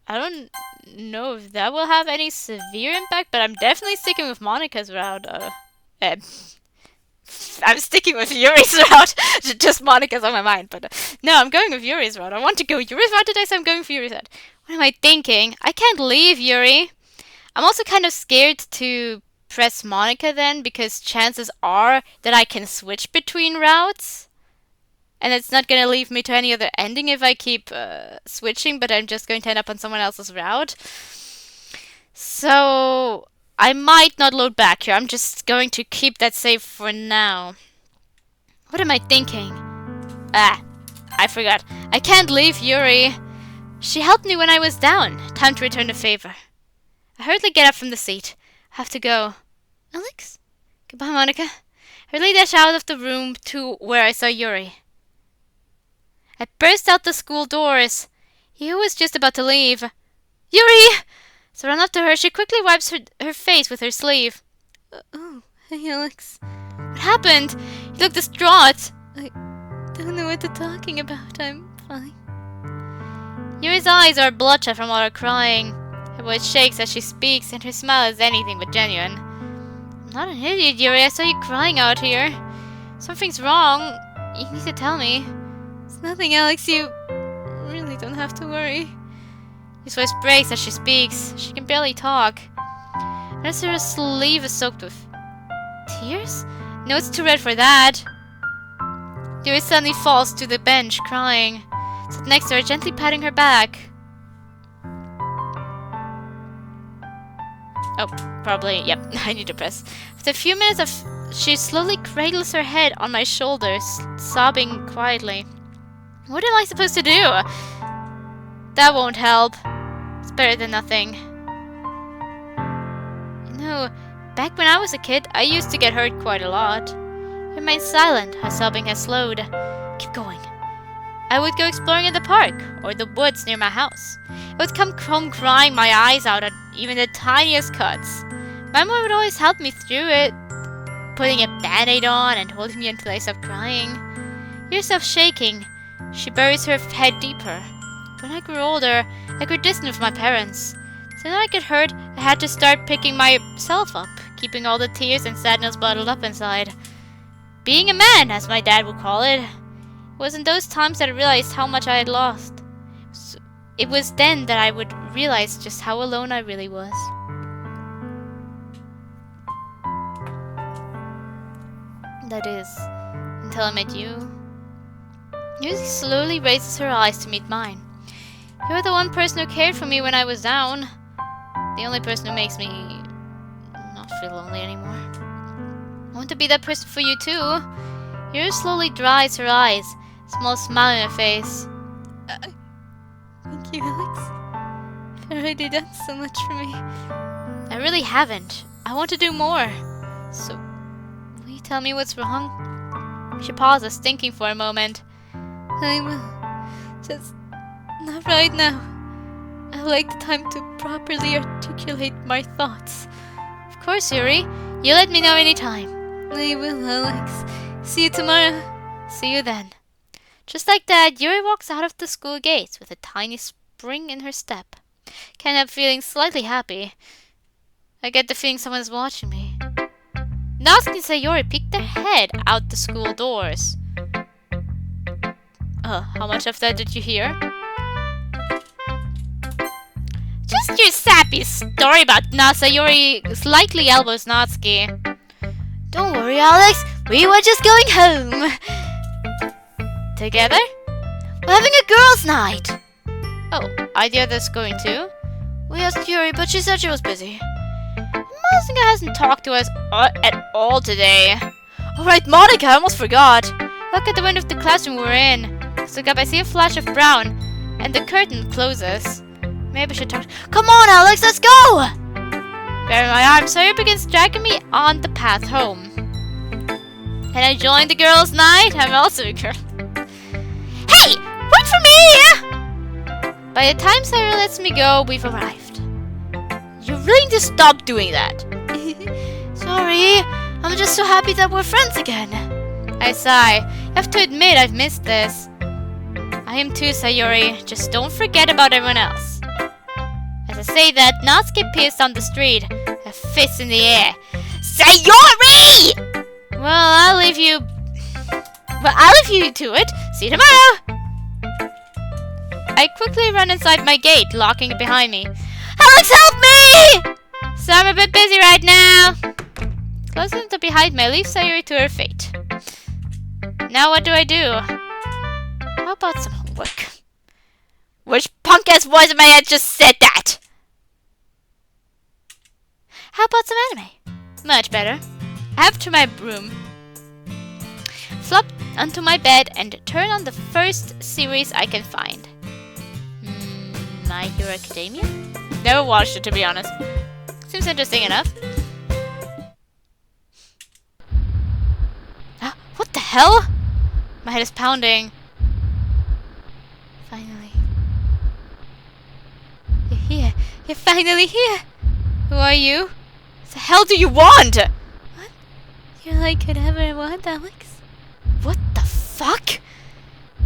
I don't know if that will have any severe impact, but I'm definitely sticking with Monica's route. Uh, I'm sticking with Yuri's route. Just Monica's on my mind, but no, I'm going with Yuri's route. I want to go Yuri's route today, so I'm going for Yuri's route. What am I thinking? I can't leave Yuri. I'm also kind of scared to press Monica then, because chances are that I can switch between routes. And it's not going to leave me to any other ending if I keep switching, but I'm just going to end up on someone else's route. So I might not load back here. I'm just going to keep that save for now. What am I thinking? Ah, I forgot. I can't leave Yuri. She helped me when I was down. Time to return the favor. I hurriedly get up from the seat. I have to go. Alex? Goodbye, Monica. I hurriedly dash out of the room to where I saw Yuri. I burst out the school doors. He was just about to leave. Yuri! So I run up to her. She quickly wipes her face with her sleeve. Oh, hey, Alex. What happened? You look distraught. I don't know what they're talking about. I'm fine. Yuri's eyes are bloodshot from all her crying. Her voice shakes as she speaks, and her smile is anything but genuine. I'm not an idiot, Yuri. I saw you crying out here. Something's wrong. You need to tell me. It's nothing, Alex. You really don't have to worry. His voice breaks as she speaks. She can barely talk. Notice her sleeve is soaked with tears? No, it's too red for that. Yuri suddenly falls to the bench, crying. I sit next to her, gently patting her back. Oh, probably, yep, I need to press. After a few minutes, she slowly cradles her head on my shoulders, sobbing quietly. What am I supposed to do? That won't help. It's better than nothing. You know, back when I was a kid, I used to get hurt quite a lot. I remained silent. Her sobbing has slowed. Keep going. I would go exploring in the park or the woods near my house. I would come home crying my eyes out at even the tiniest cuts. My mom would always help me through it, putting a band-aid on and holding me until I stopped crying. Hear herself shaking. She buries her head deeper. When I grew older, I grew distant with my parents. So when I get hurt, I had to start picking myself up, keeping all the tears and sadness bottled up inside. Being a man, as my dad would call it. It was in those times that I realized how much I had lost. So it was then that I would realize just how alone I really was. That is, until I met you. Yuri slowly raises her eyes to meet mine. You were the one person who cared for me when I was down. The only person who makes me not feel lonely anymore. I want to be that person for you too. Yuri slowly dries her eyes, a small smile on her face. Thank you, Alex. You've already done so much for me. I really haven't. I want to do more. So, will you tell me what's wrong? She pauses, thinking for a moment. I will. Just not right now. I would like the time to properly articulate my thoughts. Of course, Yuri. You let me know anytime. I will, Alex. See you tomorrow. See you then. Just like that, Yuri walks out of the school gates with a tiny spring in her step. Can't help feeling slightly happy. I get the feeling someone is watching me. Natsuki and Sayori peek their head out the school doors. How much of that did you hear? Just your sappy story about Sayori slightly elbows Natsuki. Don't worry, Alex. We were just going home. Together? We're having a girls' night. Oh, are the others going too? We asked Yuri, but she said she was busy. Monica hasn't talked to us at all today. Alright, Monica, I almost forgot. Look at the window of the classroom we're in. Look up, I see a flash of brown, and the curtain closes. Maybe I should talk. Come on, Alex, let's go! Grabbing my arm, Sawyer begins dragging me on the path home. Can I join the girls' night? I'm also a girl. Hey! Wait for me! By the time Sawyer lets me go, we've arrived. You really need to stop doing that. Sorry, I'm just so happy that we're friends again. I sigh. You have to admit I've missed this. I am too, Sayori. Just don't forget about everyone else. I say that, Natsuki peers down the street, a fist in the air. Sayori! Well, I'll leave you to it. See you tomorrow! I quickly run inside my gate, locking it behind me. Alex, help me! So I'm a bit busy right now. Closing the door behind me, I leave Sayori to her fate. Now what do I do? How about some homework? Which punk-ass voice in my head just said that? How about some anime? Much better. I have to my room, flop onto my bed, and turn on the first series I can find. My Hero Academia? Never watched it, to be honest. Seems interesting enough. What the hell? My head is pounding. Finally. You're here. You're finally here. Who are you? What the hell do you want? What? You're like whatever I want, Alex. What the fuck?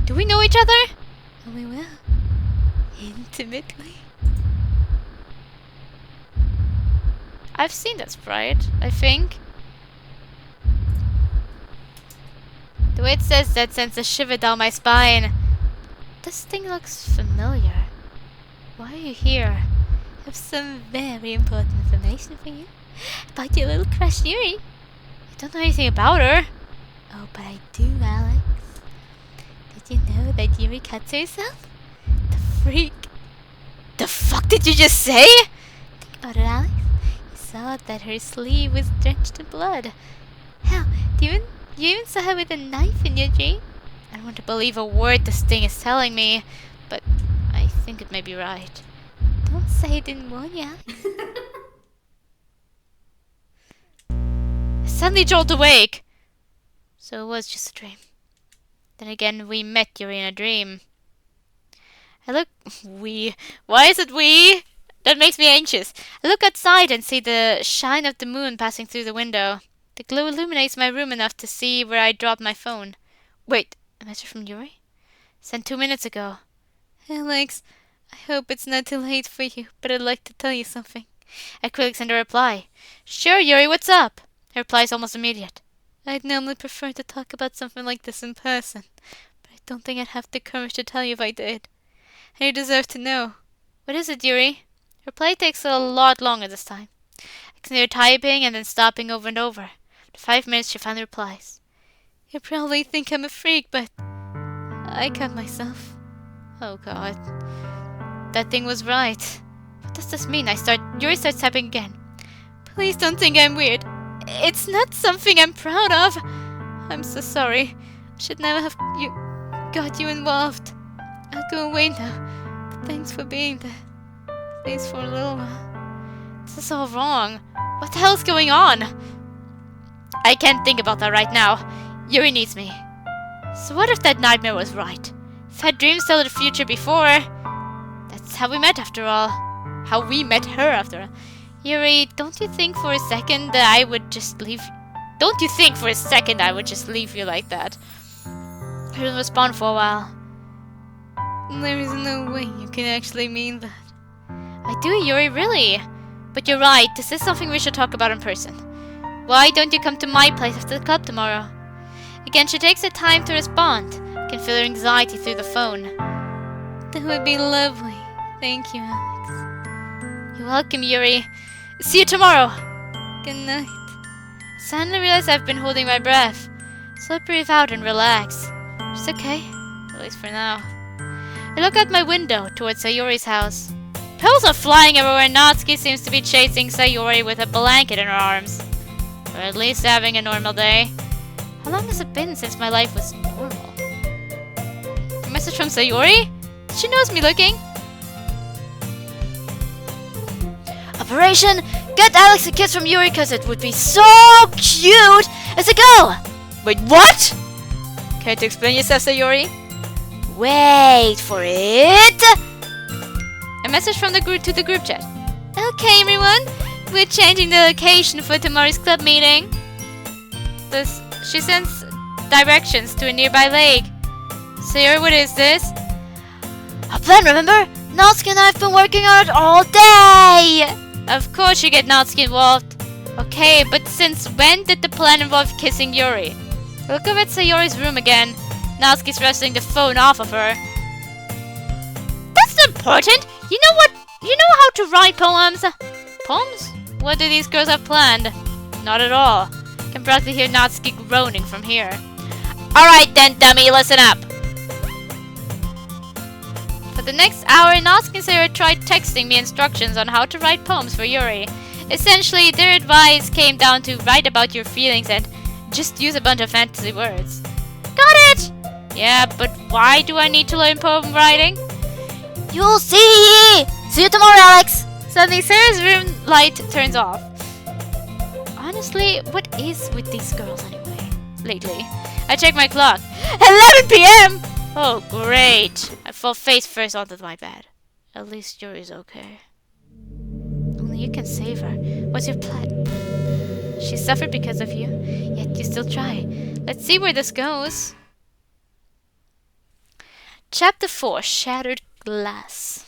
Do we know each other? Oh, we will. Intimately. I've seen that sprite, I think. The way it says that sends a shiver down my spine. This thing looks familiar. Why are you here? I have some very important information for you. About your little crush, Yuri. I don't know anything about her. Oh, but I do, Alex. Did you know that Yuri cuts herself? The freak. The fuck did you just say? Think about it, Alex. You saw that her sleeve was drenched in blood. Hell, you even saw her with a knife in your dream? I don't want to believe a word this thing is telling me, but I think it may be right. Don't say I didn't warn you, Alex. I suddenly jolt awake. So it was just a dream. Then again, we met Yuri in a dream. Why is it we? That makes me anxious. I look outside and see the shine of the moon passing through the window. The glow illuminates my room enough to see where I dropped my phone. Wait, a message from Yuri? Sent 2 minutes ago. Alex, I hope it's not too late for you, but I'd like to tell you something. I quickly send a reply. Sure, Yuri, what's up? Her reply is almost immediate. I'd normally prefer to talk about something like this in person, but I don't think I'd have the courage to tell you if I did. And you deserve to know. What is it, Yuri? Her reply takes a lot longer this time. I continue typing and then stopping over and over. After 5 minutes, she finally replies. You probably think I'm a freak, but I cut myself. Oh god. That thing was right. What does this mean? Yuri starts typing again. Please don't think I'm weird. It's not something I'm proud of. I'm so sorry. I should never have got you involved. I'll go away now. But thanks for being there. At least for a little while. This is all wrong. What the hell's going on? I can't think about that right now. Yuri needs me. So what if that nightmare was right? If I had dreams tell the future before. That's how we met after all. How we met her after all. Yuri, don't you think for a second that I would just leave... Don't you think for a second I would just leave you like that? I didn't respond for a while. There is no way you can actually mean that. I do, Yuri, really. But you're right, this is something we should talk about in person. Why don't you come to my place after the club tomorrow? Again, she takes her time to respond. I can feel her anxiety through the phone. That would be lovely. Thank you, Alex. You're welcome, Yuri. See you tomorrow. Good night. I suddenly realize I've been holding my breath. So I breathe out and relax. It's okay, at least for now. I look out my window towards Sayori's house. Pills are flying everywhere and Natsuki seems to be chasing Sayori with a blanket in her arms. Or at least having a normal day. How long has it been since my life was normal? A message from Sayori? She knows me looking. Operation, get Alex a kiss from Yuri cause it would be so cute! Let's go! Wait, what? Care to explain yourself, Sayori? Wait for it! A message from the group to the group chat. Okay, everyone, we're changing the location for tomorrow's club meeting. She sends directions to a nearby lake. Sayori, what is this? A plan, remember? Natsuki and I have been working on it all day! Of course you get Natsuki involved. Okay, but since when did the plan involve kissing Yuri? We'll go at Sayori's room again. Natsuki's wrestling the phone off of her. That's not important! You know what? You know how to write poems? Poems? What do these girls have planned? Not at all. Can practically hear Natsuki groaning from here. Alright then, dummy, listen up! For the next hour, Natsuki and Sayori tried texting me instructions on how to write poems for Yuri. Essentially, their advice came down to write about your feelings and just use a bunch of fantasy words. Got it! Yeah, but why do I need to learn poem writing? You'll see! See you tomorrow, Alex! Suddenly, Sarah's room light turns off. Honestly, what is with these girls anyway? Lately. I check my clock. 11 p.m.! Oh, great. I fall face first onto my bed. At least Yuri's okay. Only you can save her. What's your plan? She suffered because of you, yet you still try. Let's see where this goes. Chapter 4, Shattered Glass.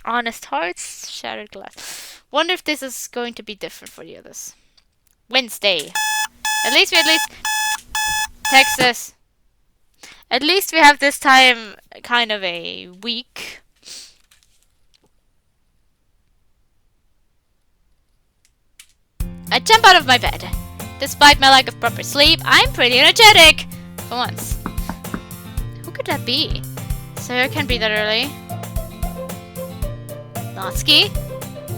Honest hearts, shattered glass. Wonder if this is going to be different for the others. Wednesday. At least Texas. At least we have this time kind of a week. I jump out of my bed. Despite my lack of proper sleep, I'm pretty energetic. For once. Who could that be? Sarah can't be that early. Natsuki?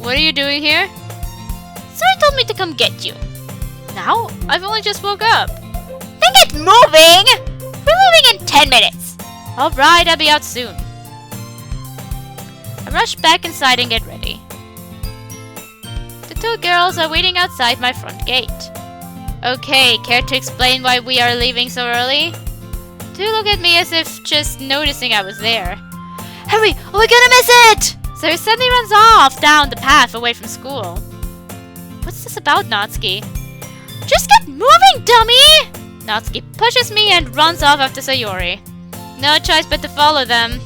What are you doing here? Sarah told me to come get you. Now? I've only just woke up. Then get moving! We're leaving in 10 minutes. Alright, I'll be out soon. I rush back inside and get ready. The two girls are waiting outside my front gate. Okay, care to explain why we are leaving so early? Two look at me as if just noticing I was there. Hurry, or we're gonna miss it! Sarah suddenly runs off down the path away from school. What's this about, Natsuki? Just get moving, dummy! Natsuki pushes me and runs off after Sayori. No choice but to follow them.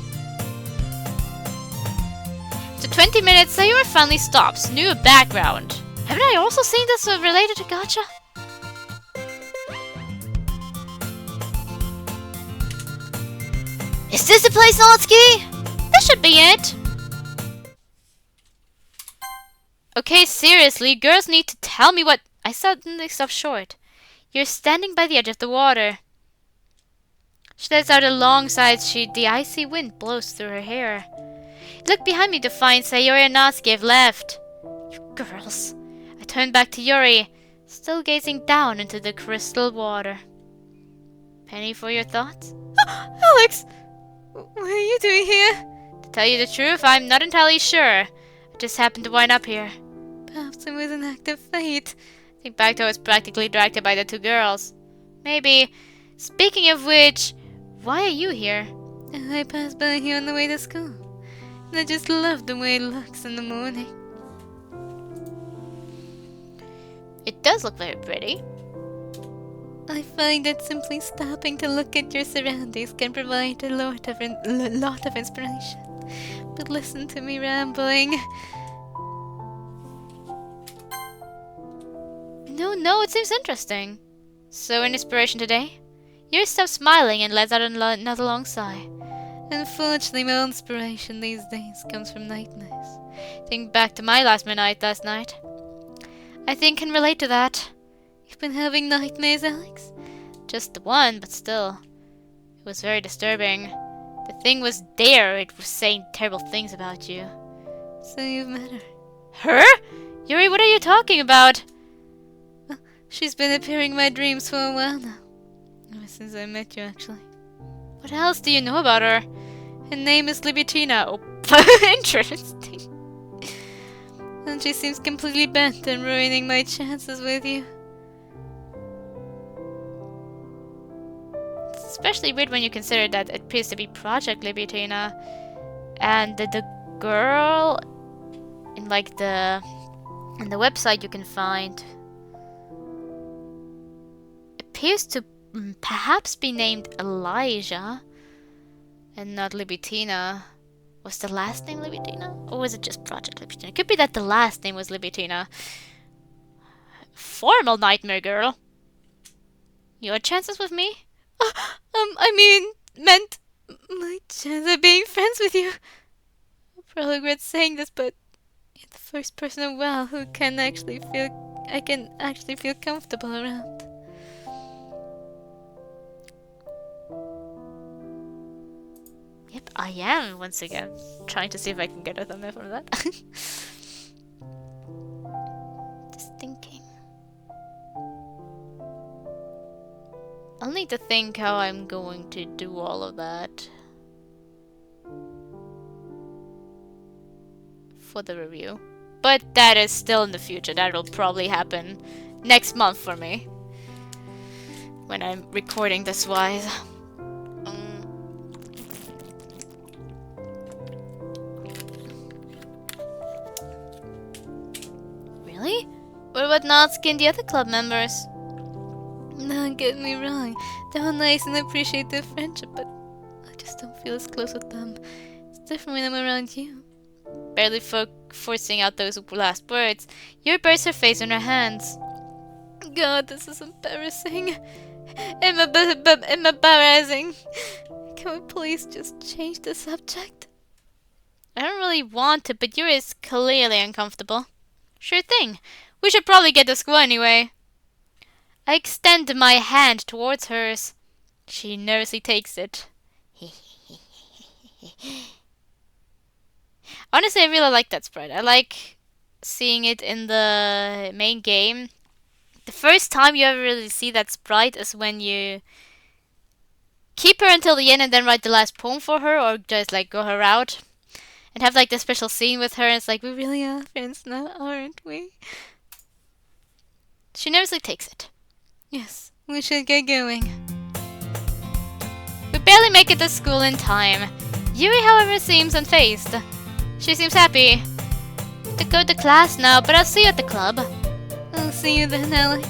After 20 minutes, Sayori finally stops. New background. Haven't I also seen this related to gacha? Is this the place, Natsuki? This should be it. Okay, seriously, girls need to tell me what... I suddenly stopped short. You're standing by the edge of the water. She lets out a long sigh. The icy wind blows through her hair. Look behind me to find Sayori and Natsuki have left. You girls. I turned back to Yuri, still gazing down into the crystal water. Penny for your thoughts? Alex! What are you doing here? To tell you the truth, I'm not entirely sure. I just happened to wind up here. Perhaps it was an act of fate. I think back to I was practically dragged by the two girls. Maybe. Speaking of which, why are you here? I passed by here on the way to school. And I just love the way it looks in the morning. It does look very pretty. I find that simply stopping to look at your surroundings can provide a lot of inspiration. But listen to me rambling. No, it seems interesting. So, an inspiration today? Yuri stops smiling and lets out another long sigh. Unfortunately, my inspiration these days comes from nightmares. Think back to my last night. I think can relate to that. You've been having nightmares, Alex? Just the one, but still. It was very disturbing. The thing was there. It was saying terrible things about you. So you've met her. Her? Yuri, what are you talking about? She's been appearing in my dreams for a while now. Ever since I met you, actually. What else do you know about her? Her name is Libitina. Oh, interesting. And she seems completely bent on ruining my chances with you. It's especially weird when you consider that it appears to be Project Libitina. And the girl in the website you can find appears to perhaps be named Elijah and not Libitina. Was the last name Libitina? Or was it just Project Libitina? It could be that the last name was Libitina. Formal nightmare girl. Your chances with me? Meant my chance of being friends with you. I'll probably regret saying this, but you're the first person in a while who I can actually feel comfortable around. Yep, I am, once again, trying to see if I can get a thumbnail from that. Just thinking. I'll need to think how I'm going to do all of that for the review. But that is still in the future. That will probably happen next month for me, when I'm recording this wise. Really? What about Natsuki and the other club members? Don't get me wrong, they're all nice and I appreciate their friendship, but I just don't feel as close with them. It's different when I'm around you. Barely forcing out those last words, Yuri buries her face in her hands. God, this is embarrassing. Embarrassing. Can we please just change the subject? I don't really want to, but Yuri is clearly uncomfortable. Sure thing. We should probably get to school anyway. I extend my hand towards hers. She nervously takes it. Honestly, I really like that sprite. I like seeing it in the main game. The first time you ever really see that sprite is when you keep her until the end and then write the last poem for her, or just like go her out and have like the special scene with her, and it's like, we really are friends now, aren't we? She nervously takes it. Yes, we should get going. We barely make it to school in time. Yuri, however, seems unfazed. She seems happy. To go to class now, but I'll see you at the club. I'll see you then, Alex.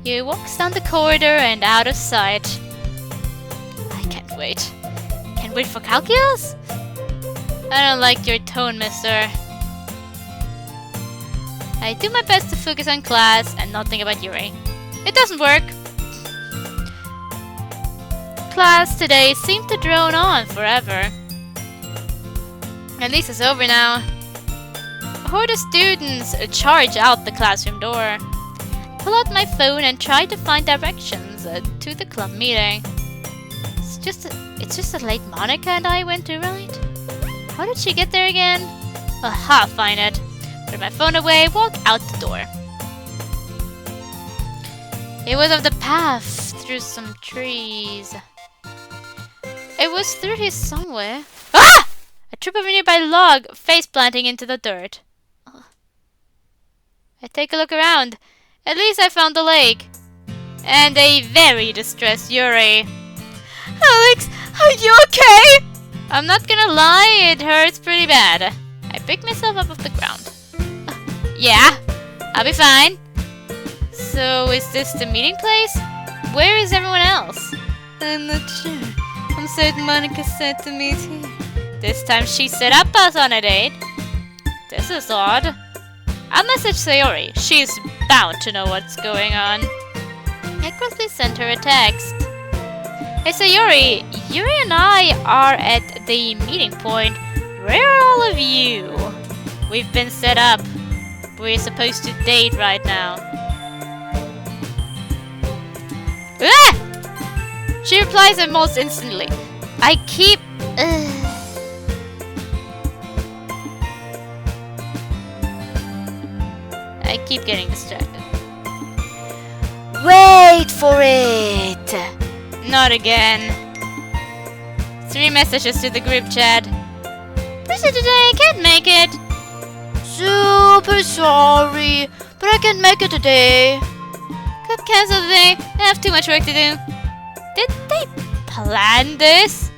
Yuri walks down the corridor and out of sight. I can't wait. Can't wait for calculus? I don't like your tone, mister. I do my best to focus on class and not think about Yuri. It doesn't work. Class today seemed to drone on forever. At least it's over now. A horde of students charge out the classroom door. Pull out my phone and try to find directions to the club meeting. It's just a late Monica and I went to, right? How did she get there again? Aha, find it. Put my phone away, walk out the door. It was off the path through some trees. It was through here somewhere. Ah! I trip over a nearby log, face planting into the dirt. I take a look around. At least I found the lake. And a very distressed Yuri. Alex, are you okay? I'm not gonna lie, it hurts pretty bad. I pick myself up off the ground. Yeah, I'll be fine. So, is this the meeting place? Where is everyone else? I'm not sure. I'm certain Monica said to meet here. This time she set up us on a date. This is odd. I'll message Sayori. She's bound to know what's going on. I quickly sent her a text. Hey Sayori, Yuri and I are at the meeting point. Where are all of you? We've been set up. We're supposed to date right now. Ah! She replies almost instantly. I keep getting distracted. Wait for it! Not again. 3 messages to the group chat. Busy today, can't make it. Super sorry, but I can't make it today. Got cancelled today. I have too much work to do. Did they plan this?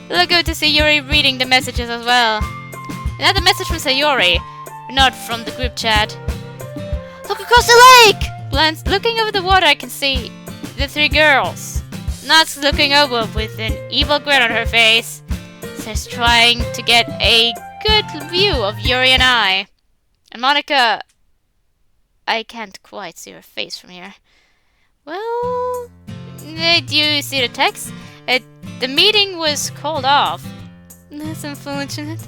Look good to see Yuri reading the messages as well. Another message from Sayori, not from the group chat. Look across the lake! Looking over the water, I can see the 3 girls. Nat's looking over with an evil grin on her face. Just trying to get a good view of Yuri and I. And Monica, I can't quite see her face from here. Well, do you see the text? The meeting was called off. That's unfortunate.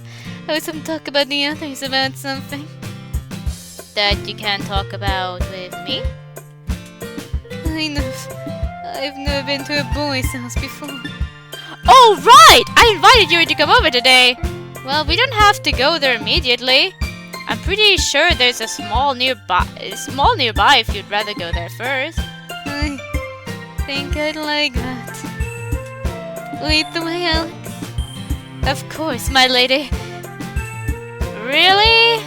I was going to talk about the others about something. That you can't talk about with me? I've never been to a boy's house before. Oh, right! I invited Yuri to come over today. Well, we don't have to go there immediately. I'm pretty sure there's a small nearby if you'd rather go there first. I think I'd like that. Lead the way, Alex. Of course, my lady. Really?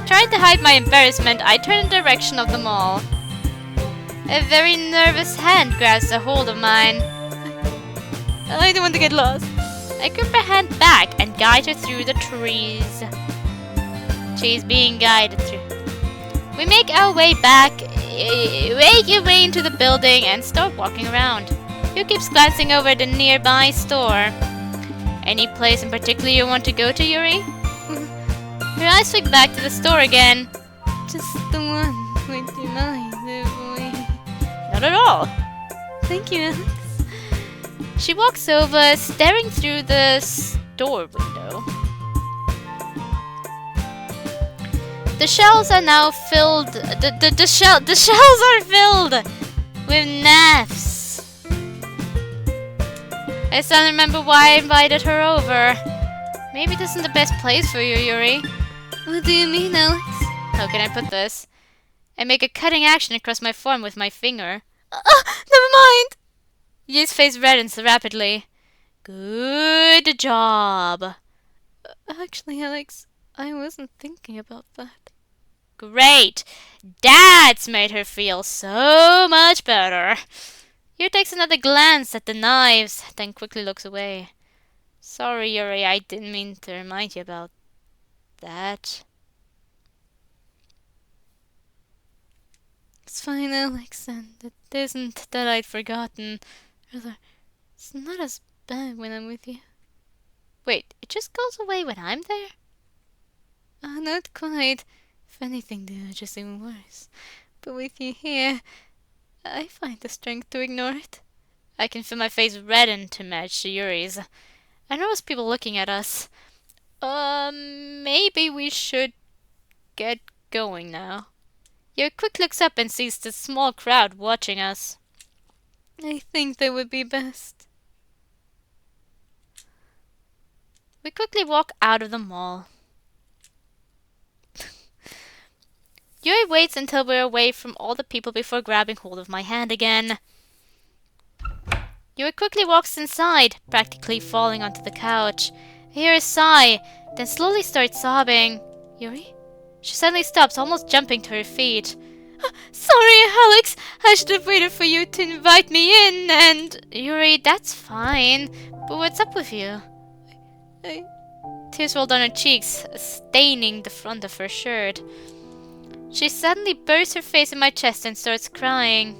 Trying to hide my embarrassment, I turn in the direction of the mall. A very nervous hand grabs a hold of mine. I don't want to get lost. I grip her hand back and guide her through the trees. She's being guided through. We make our way back, make your way into the building and start walking around. You keeps glancing over the nearby store. Any place in particular you want to go to, Yuri? Her eyes flick back to the store again. Just the one with your mind, boy. Not at all. Thank you, Alex. She walks over, staring through the store window. The shelves are now filled. The shelves are filled with naps. I suddenly remember why I invited her over. Maybe this isn't the best place for you, Yuri. What do you mean, Alex? How can I put this? I make a cutting action across my forearm with my finger. Never mind! Yuri's face reddens rapidly. Good job. Actually, Alex, I wasn't thinking about that. Great! That's made her feel so much better. Yuri takes another glance at the knives, then quickly looks away. Sorry, Yuri, I didn't mean to remind you about that. It's fine, Alex, and it isn't that I'd forgotten. Rather, it's not as bad when I'm with you. Wait, it just goes away when I'm there? Not quite. If anything, it's just even worse. But with you here, I find the strength to ignore it. I can feel my face redden to match Yuri's. I notice people looking at us. Maybe we should get going now. Yuri quick looks up and sees the small crowd watching us. I think that would be best. We quickly walk out of the mall. Yuri waits until we're away from all the people before grabbing hold of my hand again. Yuri quickly walks inside, practically falling onto the couch. I hear a sigh, then slowly starts sobbing. Yuri? She suddenly stops, almost jumping to her feet. Sorry, Alex. I should have waited for you to invite me in and... Yuri, that's fine. But what's up with you? Tears roll down her cheeks, staining the front of her shirt. She suddenly buries her face in my chest and starts crying.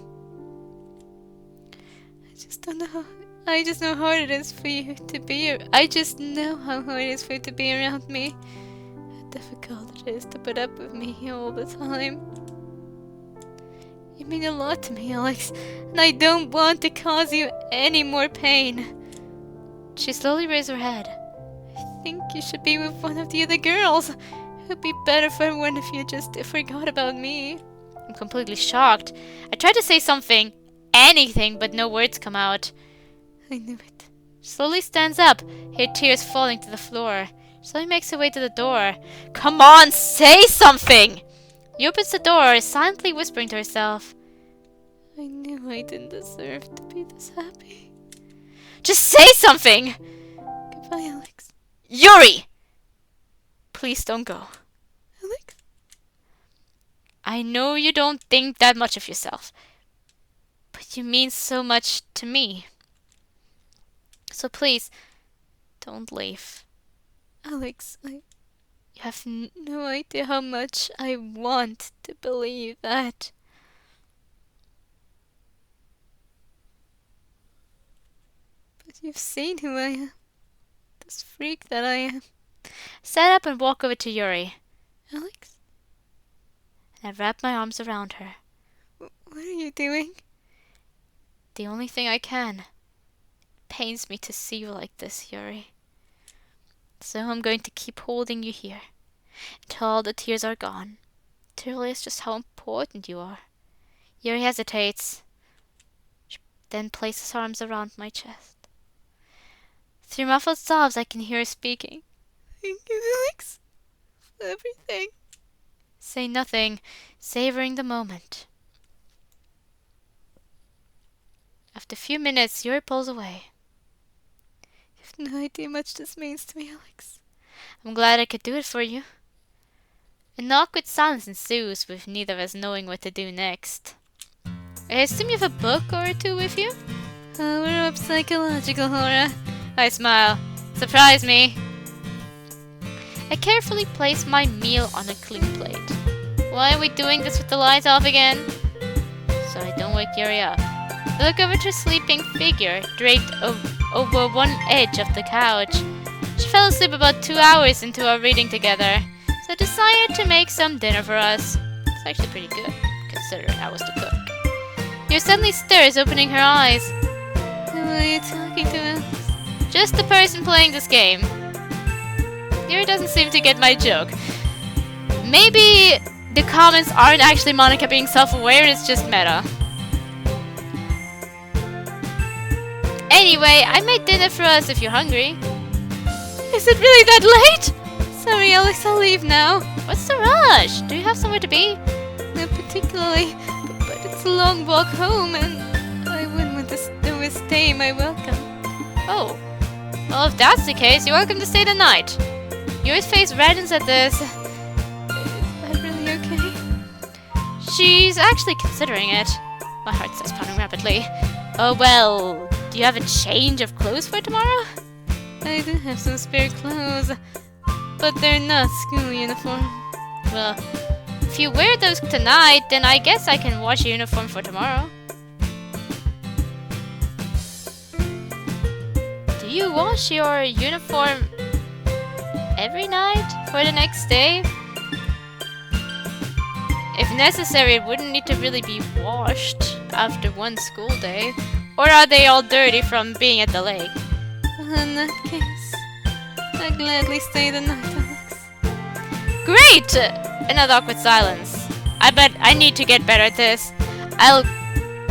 I just know how hard it is for you to be. I just know how hard it is for you to be around me. How difficult it is to put up with me all the time. You mean a lot to me, Alex, and I don't want to cause you any more pain. She slowly raised her head. I think you should be with one of the other girls. It would be better for everyone if you just forgot about me. I'm completely shocked. I tried to say something, anything, but no words come out. I knew it. She slowly stands up, her tears falling to the floor. She slowly makes her way to the door. Come on, say something! She opens the door, silently whispering to herself. I knew I didn't deserve to be this happy. Just say something! Goodbye, Alex. Yuri! Please don't go. Alex? I know you don't think that much of yourself, but you mean so much to me. So please, don't leave. Alex, you have no idea how much I want to believe that. You've seen who I am. This freak that I am. Stand up and walk over to Yuri. Alex? And I wrap my arms around her. What are you doing? The only thing I can. It pains me to see you like this, Yuri. So I'm going to keep holding you here until all the tears are gone. To realize just how important you are. Yuri hesitates, then places her arms around my chest. Through muffled sobs, I can hear her speaking. Thank you, Alex, for everything. Say nothing, savoring the moment. After a few minutes, Yuri pulls away. You have no idea how much this means to me, Alex. I'm glad I could do it for you. An awkward silence ensues, with neither of us knowing what to do next. I assume you have a book or two with you? We're up psychological horror. I smile. Surprise me. I carefully place my meal on a clean plate. Why are we doing this with the lights off again? So I don't wake Yuri up. I look over to her sleeping figure, draped over one edge of the couch. She fell asleep about 2 hours into our reading together, so I decided to make some dinner for us. It's actually pretty good, considering I was the cook. Yuri suddenly stirs, opening her eyes. Who are you talking to, Alex? Just the person playing this game. Yuri doesn't seem to get my joke. Maybe the comments aren't actually Monica being self-aware and it's just meta. Anyway, I made dinner for us if you're hungry. Is it really that late? Sorry, Alex, I'll leave now. What's the rush? Do you have somewhere to be? Not particularly, but it's a long walk home and I wouldn't want to overstay my welcome. Oh, well, if that's the case, you're welcome to stay the night. Yuri's face reddens at this. Is that really okay? She's actually considering it. My heart starts pounding rapidly. Oh, well, do you have a change of clothes for tomorrow? I do have some spare clothes, but they're not school uniform. Well, if you wear those tonight, then I guess I can wash your uniform for tomorrow. Do you wash your uniform every night for the next day? If necessary, it wouldn't need to really be washed after one school day. Or are they all dirty from being at the lake? Well, in that case, I'd gladly stay the night, Alex. Great! Another awkward silence. I bet I need to get better at this. I'll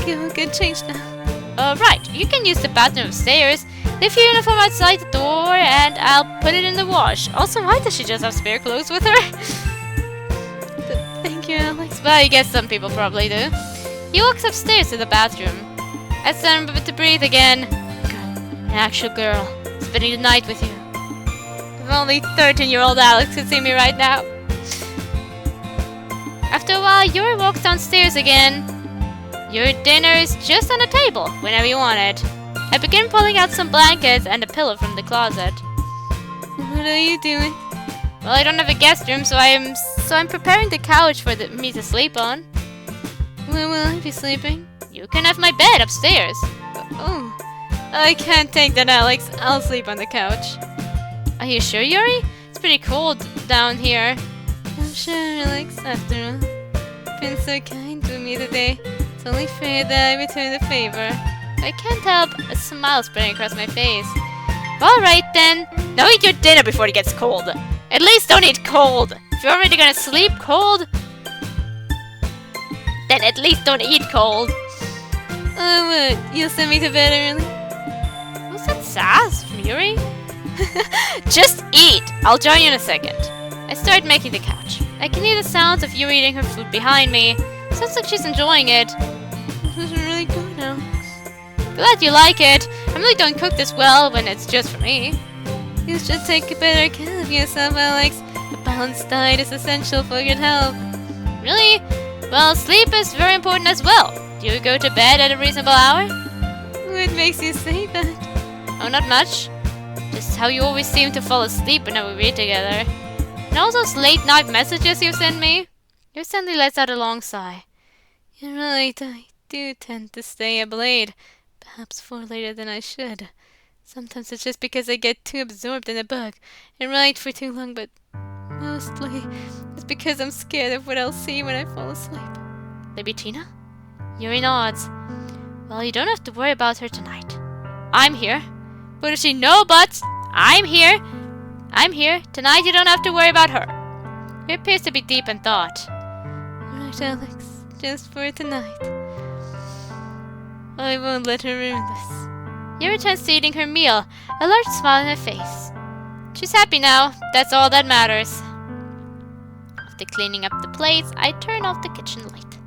go get changed now. Right, you can use the bathroom upstairs. Leave your uniform outside the door and I'll put it in the wash. Also, why does she just have spare clothes with her? Thank you, Alex. Well, I guess some people probably do. He walks upstairs to the bathroom. I stand up to breathe again. An actual girl, spending the night with you. If only 13-year-old Alex could see me right now. After a while, Yuri walks downstairs again. Your dinner is just on the table, whenever you want it. I begin pulling out some blankets and a pillow from the closet. What are you doing? Well, I don't have a guest room, so I'm preparing the couch for me to sleep on. Where will I be sleeping? You can have my bed upstairs. Oh, I can't take that, Alex. I'll sleep on the couch. Are you sure, Yuri? It's pretty cold down here. I'm sure, Alex. After all, you've been so kind to me today. It's only fair that I return the favor. I can't help a smile spreading across my face. Alright then. Now eat your dinner before it gets cold. At least don't eat cold. If you're already gonna sleep cold, then at least don't eat cold. What? You'll send me to bed early? Was that sass from Yuri? Just eat! I'll join you in a second. I start making the couch. I can hear the sounds of Yuri eating her food behind me. Sounds like she's enjoying it. This is really good, Alex. Glad you like it. I really don't cook this well when it's just for me. You should take better care of yourself, Alex. A balanced diet is essential for good health. Really? Well, sleep is very important as well. Do you go to bed at a reasonable hour? What makes you say that? Oh, not much. Just how you always seem to fall asleep whenever we read together. And all those late night messages you send me. You suddenly lets out a long sigh. You're right, I do tend to stay up late. Perhaps far later than I should. Sometimes it's just because I get too absorbed in a book and write for too long, but mostly it's because I'm scared of what I'll see when I fall asleep. Libitina? Yuri nods. Well, you don't have to worry about her tonight. I'm here. What does she know, but I'm here. I'm here. Tonight you don't have to worry about her. He appears to be deep in thought. Alright, Alex. Just for tonight. I won't let her ruin this. Yuri returns to eating her meal, a large smile on her face. She's happy now. That's all that matters. After cleaning up the plates, I turn off the kitchen light.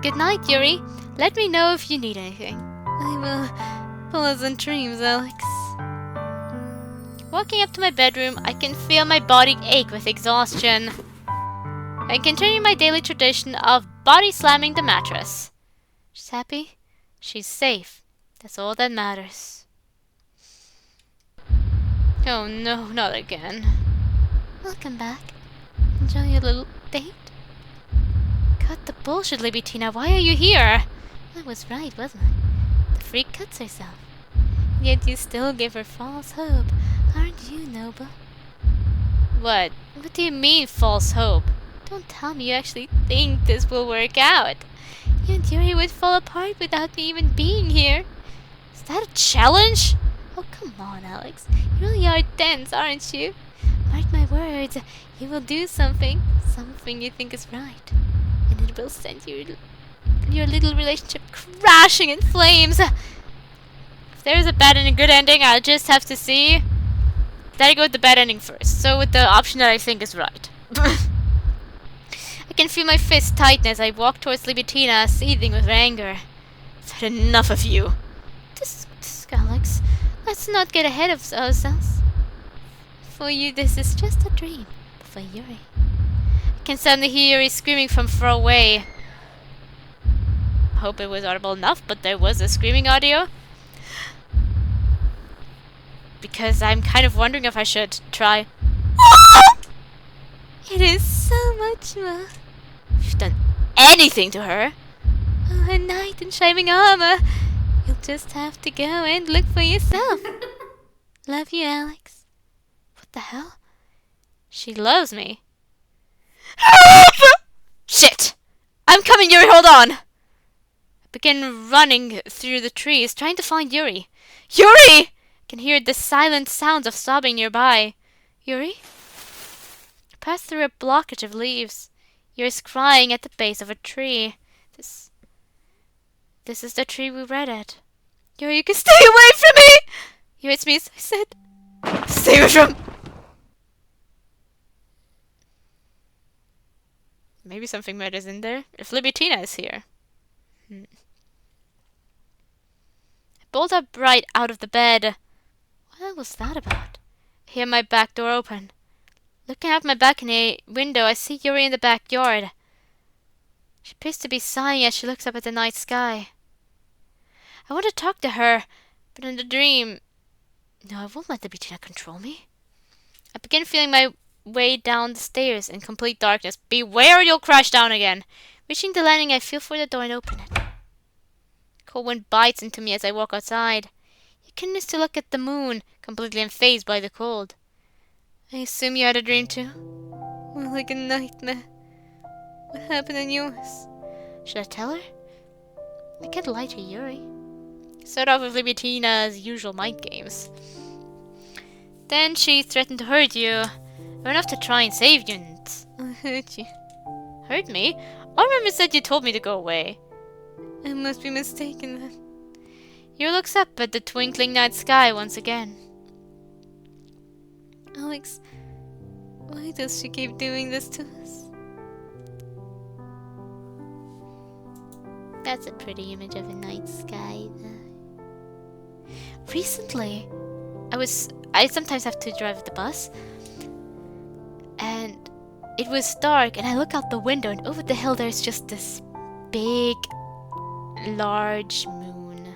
Good night, Yuri. Let me know if you need anything. I will. Pleasant dreams, Alex. Walking up to my bedroom, I can feel my body ache with exhaustion. I continue my daily tradition of body slamming the mattress. She's happy. She's safe. That's all that matters. Oh no, not again. Welcome back. Enjoy your little date. Cut the bullshit, Libitina. Why are you here? I was right, wasn't I? The freak cuts herself. Yet you still give her false hope. Aren't you, Noble? What? What do you mean, false hope? Don't tell me you actually think this will work out. You and Yuri would fall apart without me even being here. Is that a challenge? Oh, come on, Alex. You really are dense, aren't you? Mark my words. You will do something. Something you think is right. And it will send your little relationship crashing in flames. If there is a bad and a good ending, I'll just have to see. Then I go with the bad ending first. So with the option that I think is right. I can feel my fist tighten as I walk towards Libitina, seething with anger. I've had enough of you. This Alex, let's not get ahead of ourselves. For you, this is just a dream. But for Yuri, I can suddenly hear Yuri screaming from far away. Hope it was audible enough, but there was a screaming audio. Because I'm kind of wondering if I should try. It is so much more. If you've done anything to her. Oh, a knight in shining armor. You'll just have to go and look for yourself. Love you, Alex. What the hell? She loves me. Shit! I'm coming, Yuri, hold on! I begin running through the trees, trying to find Yuri. Yuri! I can hear the silent sounds of sobbing nearby. Yuri? I pass through a blockage of leaves. Yuri's crying at the base of a tree. This is the tree we read at. Yuri, you can stay away from me! Yuri, it's me, as I said. Stay away from... Maybe something matters in there. If Libitina is here. I bolt up right out of the bed. What was that about? I hear my back door open. Looking out my balcony window, I see Yuri in the backyard. She appears to be sighing as she looks up at the night sky. I want to talk to her, but in the dream... No, I won't let the Libitina control me. I begin feeling my way down the stairs in complete darkness. Beware, you'll crash down again. Reaching the landing, I feel for the door and open it. Cold wind bites into me as I walk outside. You can just to look at the moon, completely unfazed by the cold. I assume you had a dream too? More like a nightmare. What happened in yours? Should I tell her? I can't lie to Yuri. Start off with Libitina's usual mind games. Then she threatened to hurt you. I went off to try and save you and I hurt you. Hurt me? I remember said you told me to go away. I must be mistaken then. Yuri looks up at the twinkling night sky once again. Alex, why does she keep doing this to us? That's a pretty image of a night sky. Recently, I sometimes have to drive the bus, and it was dark, and I look out the window, and over the hill there's just this big, large moon.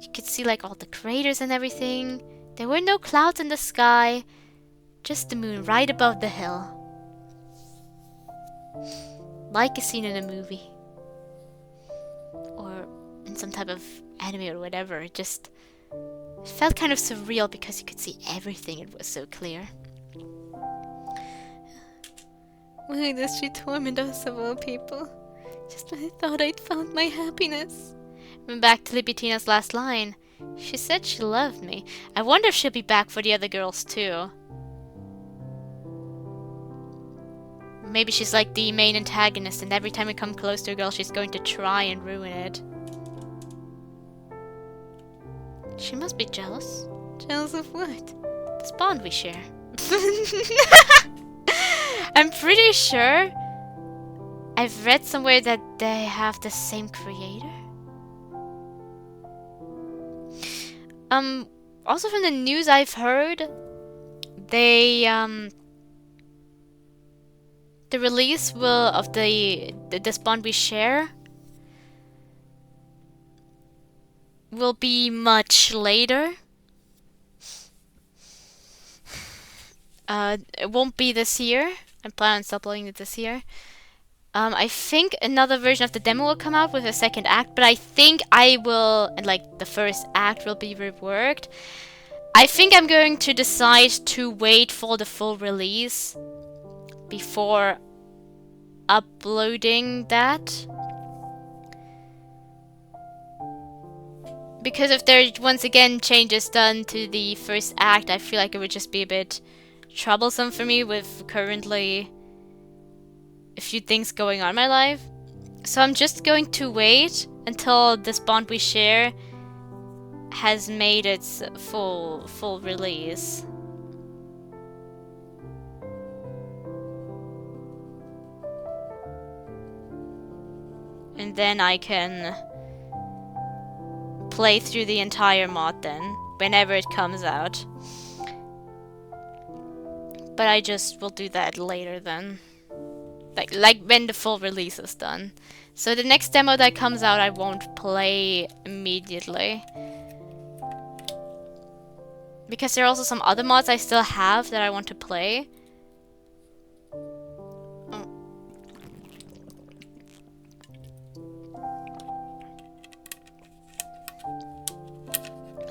You could see like all the craters and everything. There were no clouds in the sky, just the moon right above the hill. Like a scene in a movie. Or in some type of anime or whatever. It felt kind of surreal because you could see everything. It was so clear. Why does she torment us of all people? Just when I thought I'd found my happiness. Went back to Libitina's last line. She said she loved me. I wonder if she'll be back for the other girls too. Maybe she's like the main antagonist and every time we come close to a girl she's going to try and ruin it. She must be jealous. Jealous of what? This bond we share. I'm pretty sure I've read somewhere that they have the same creator. Also from the news I've heard, they the release of this bond we share will be much later. It won't be this year. I plan on uploading it this year. I think another version of the demo will come out with a second act, but I think the first act will be reworked. I think I'm going to decide to wait for the full release before uploading that. Because if there are once again changes done to the first act, I feel like it would just be a bit troublesome for me with currently a few things going on in my life. So I'm just going to wait until this bond we share has made its full release. And then I can play through the entire mod then, whenever it comes out. But I just will do that later then. Like when the full release is done. So the next demo that comes out I won't play immediately. Because there are also some other mods I still have that I want to play.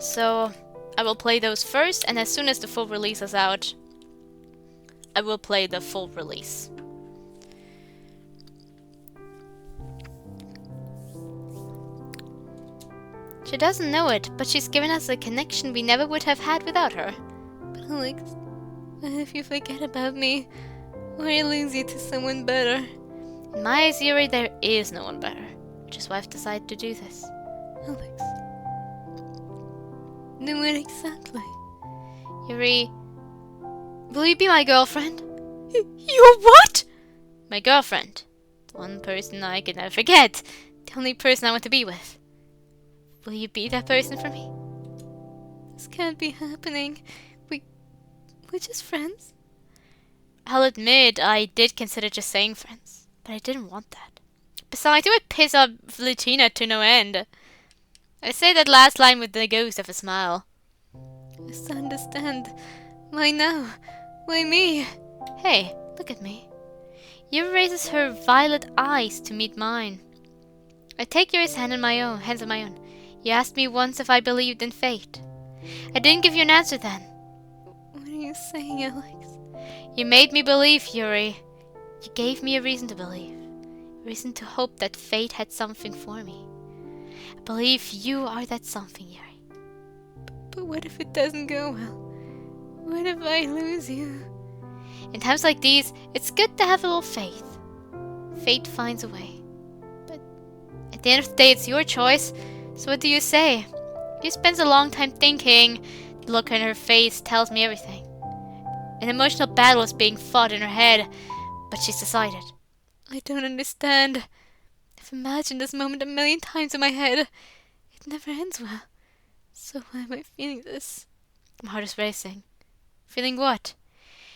So I will play those first, and as soon as the full release is out, I will play the full release. She doesn't know it, but she's given us a connection we never would have had without her. But Alex, what if you forget about me? Or I lose you to someone better? In my eyes, Yuri, there is no one better. Which is why I've decided to do this. Alex. Then what exactly? Yuri, will you be my girlfriend? Your what? My girlfriend. The one person I can never forget. The only person I want to be with. Will you be that person for me? This can't be happening. We're just friends. I'll admit, I did consider just saying friends. But I didn't want that. Besides, it would piss off Lutina to no end. I say that last line with the ghost of a smile. I still understand. Why now? Why me? Hey, look at me. Yuri raises her violet eyes to meet mine. I take Yuri's hands in my own. You asked me once if I believed in fate. I didn't give you an answer then. What are you saying, Alex? You made me believe, Yuri. You gave me a reason to believe. A reason to hope that fate had something for me. I believe you are that something, Yuri. But what if it doesn't go well? What if I lose you? In times like these, it's good to have a little faith. Fate finds a way. But at the end of the day, it's your choice. So what do you say? She spends a long time thinking. The look on her face tells me everything. An emotional battle is being fought in her head, but she's decided. I don't understand. I've imagined this moment a million times in my head. It never ends well. So why am I feeling this? My heart is racing. Feeling what?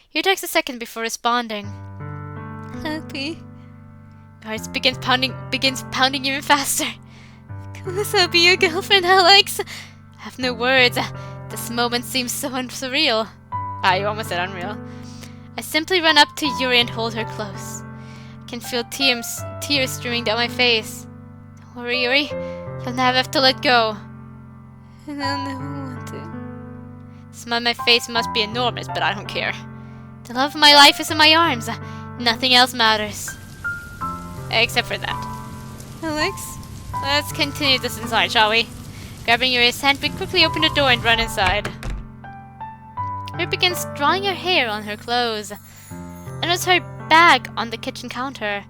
Here takes a second before responding. Happy. My heart begins pounding even faster. Of course I'll be your girlfriend, Alex. I have no words. This moment seems so surreal. You almost said unreal. I simply run up to Yuri and hold her close. I can feel tears streaming down my face. Don't worry, Yuri. You'll never have to let go. And I'll never want to. The smile on my face must be enormous, but I don't care. The love of my life is in my arms. Nothing else matters. Except for that. Alex, let's continue this inside, shall we? Grabbing Yuri's hand, we quickly open the door and run inside. Yuri begins drying her hair on her clothes. I notice her bag on the kitchen counter.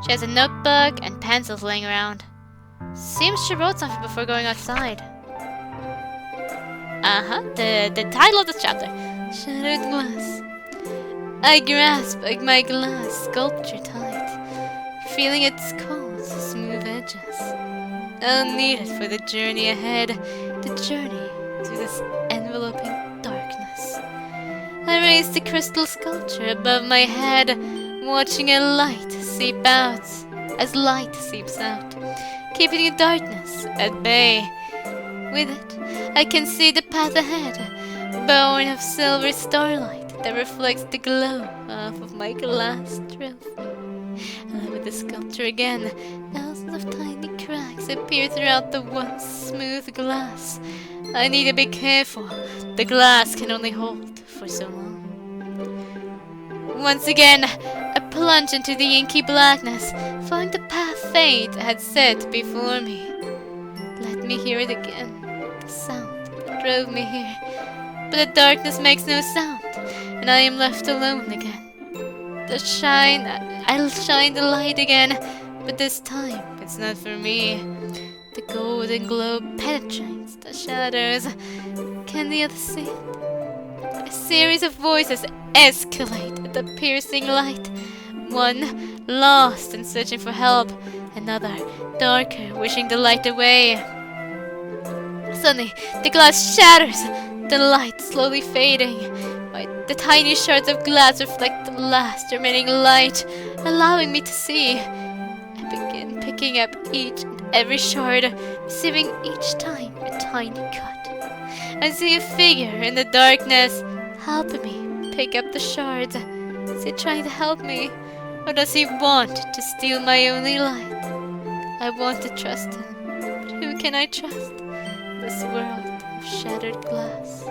She has a notebook and pencils laying around. Seems she wrote something before going outside. The title of this chapter. Shattered glass. I grasp my glass sculpture tight, feeling its cold, smooth edges. I'll need it for the journey ahead, the journey through this enveloping darkness. I raise the crystal sculpture above my head, watching a light seep out as light seeps out, keeping the darkness at bay. With it, I can see the path ahead, born of silver starlight that reflects the glow off of my glass trophy. And with the sculpture again, thousands of tiny cracks appear throughout the once smooth glass. I need to be careful. The glass can only hold for so long. Once again, I plunge into the inky blackness, following the path fate had set before me. Let me hear it again, the sound that drove me here. But the darkness makes no sound, and I am left alone again. I'll shine the light again, but this time it's not for me. The golden glow penetrates the shadows. Can the others see it? A series of voices escalate at the piercing light. One lost and searching for help, another darker, wishing the light away. Suddenly, the glass shatters, the light slowly fading. The tiny shards of glass reflect the last remaining light, allowing me to see. I begin picking up each and every shard, receiving each time a tiny cut. I see a figure in the darkness, helping me pick up the shards. Is he trying to help me, or does he want to steal my only light? I want to trust him, but who can I trust? This world of shattered glass.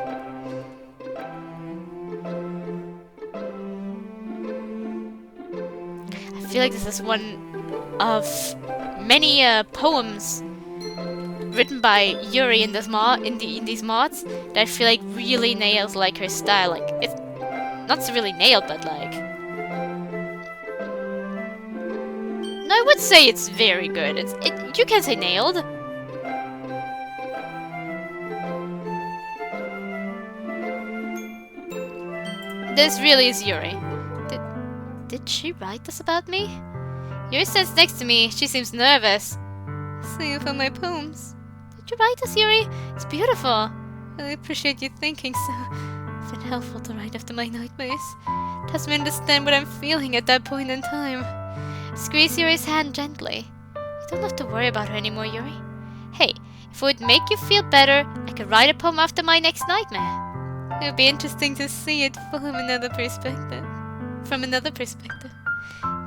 I feel like this is one of many poems written by Yuri in this in these mods that I feel like really nails like her style. Like it's not so really nailed, but like no, I would say it's very good. You can say nailed. This really is Yuri. Did she write this about me? Yuri sits next to me. She seems nervous. See you for my poems. Did you write this, Yuri? It's beautiful. I appreciate you thinking so. It's been helpful to write after my nightmares. It helps me understand what I'm feeling at that point in time. Squeeze Yuri's hand gently. You don't have to worry about her anymore, Yuri. Hey, if it would make you feel better, I could write a poem after my next nightmare. It would be interesting to see it from another perspective.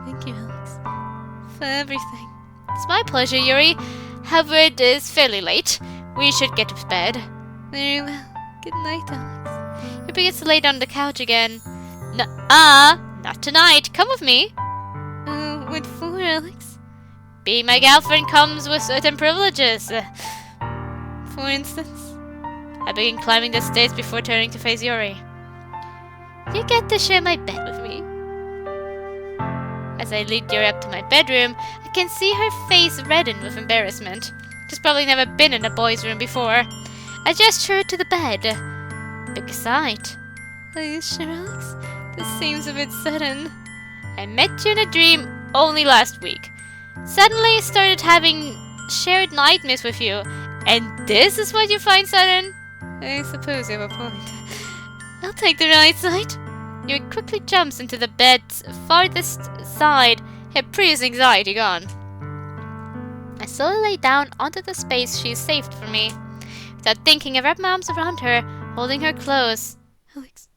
Thank you, Alex, for everything. It's my pleasure, Yuri. However, it is fairly late. We should get to bed. Very well. Good night, Alex. Yuri begins to lay down on the couch again. Not tonight. Come with me. What for, Alex? Being my girlfriend comes with certain privileges. For instance? I begin climbing the stairs before turning to face Yuri. You get to share my bed with me. As I lead Yuri up to my bedroom, I can see her face redden with embarrassment. She's probably never been in a boy's room before. I gesture her to the bed. Big sight. Are you sure, Alex? This seems a bit sudden. I met you in a dream only last week. Suddenly I started having shared nightmares with you. And this is what you find sudden? I suppose you have a point. I'll take the right side. Yuri quickly jumps into the bed's farthest side, her previous anxiety gone. I slowly lay down onto the space she saved for me. Without thinking, I wrap my arms around her, holding her close. Alex,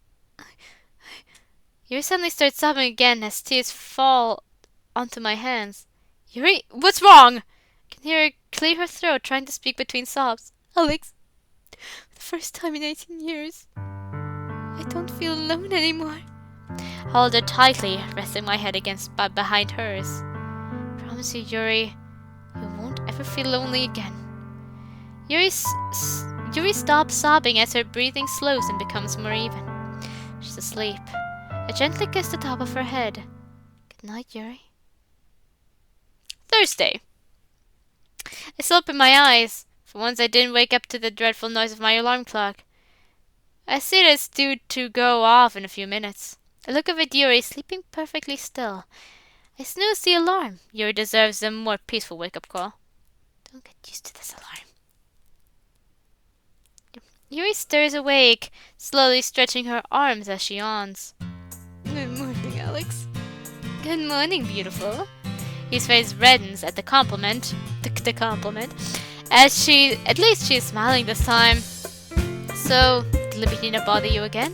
Yuri suddenly starts sobbing again as tears fall onto my hands. Yuri, what's wrong? can hear her clear her throat, trying to speak between sobs. Alex, for the first time in 18 years, I don't feel alone anymore. I hold her tightly, resting my head against behind hers. Promise you, Yuri, you won't ever feel lonely again. Yuri stops sobbing as her breathing slows and becomes more even. She's asleep. I gently kiss the top of her head. Good night, Yuri. Thursday. I still open my eyes. For once I didn't wake up to the dreadful noise of my alarm clock. I see that it's due to go off in a few minutes. I look over at Yuri, sleeping perfectly still. I snooze the alarm. Yuri deserves a more peaceful wake-up call. Don't get used to this alarm. Yuri stirs awake, slowly stretching her arms as she yawns. Good morning, Alex. Good morning, beautiful. His face reddens at the compliment. The compliment. At least she's smiling this time. So, did Libidina bother you again?